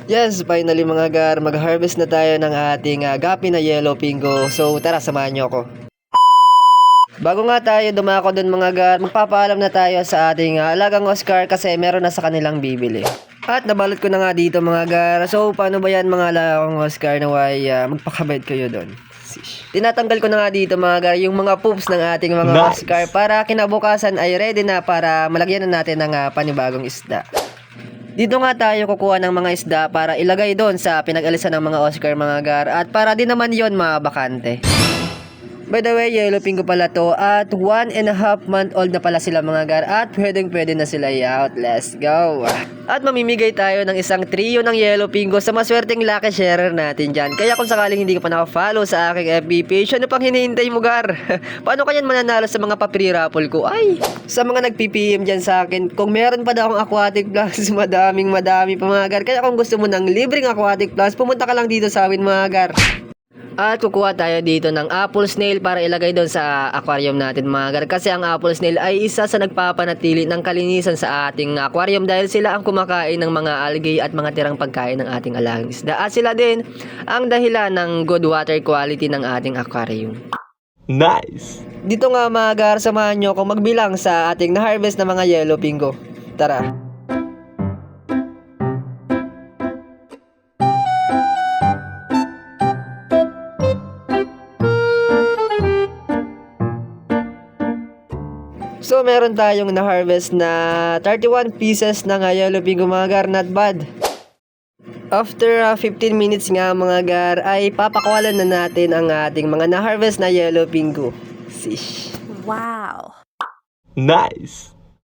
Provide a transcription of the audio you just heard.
Yes, finally mga gar, mag-harvest na tayo ng ating gapi na yellow pingo. So tara, samahan nyo ako. Bago nga tayo dumako dun mga gar, magpapaalam na tayo sa ating alagang Oscar kasi meron na sa kanilang bibili. At nabalot ko na nga dito mga gar. So paano ba yan mga alagang Oscar na magpakabait kayo dun? Tinatanggal ko na nga dito mga gar yung mga poops ng ating mga Oscar para kinabukasan ay ready na para malagyan na natin ng panibagong isda. Dito nga tayo kukuha ng mga isda para ilagay doon sa pinag-alisan ng mga Oscar mga gar at para din naman yon mabakante. By the way, yellow pingo pala to at 1.5 month old na pala sila mga gar at pwede na sila i-out. Let's go! At mamimigay tayo ng isang trio ng yellow pingo sa maswerteng lucky sharer natin dyan. Kaya kung sakaling hindi ka pa naka-follow sa aking FB page, ano pang hinihintay mo gar? Paano kanyan mananalo sa mga papri raffle ko? Ay! Sa mga nag-PPM dyan sa akin, kung meron pa daw akong aquatic plants, madami pa mga gar. Kaya kung gusto mo ng libreng aquatic plants, pumunta ka lang dito sa amin mga gar. At kukuha tayo dito ng apple snail para ilagay doon sa aquarium natin mga gar. Kasi ang apple snail ay isa sa nagpapanatili ng kalinisan sa ating aquarium dahil sila ang kumakain ng mga algae at mga tirang pagkain ng ating alagang isda. At sila din ang dahilan ng good water quality ng ating aquarium. Nice! Dito nga mga gar, samahan nyo kung magbilang sa ating na-harvest na mga yellow pingo. Tara! So meron tayong na-harvest na 31 pieces ng yellow pingo mga gar, not bad. After 15 minutes nga mga gar ay papakawalan na natin ang ating mga na-harvest na yellow pingo. Sish. Wow! Nice!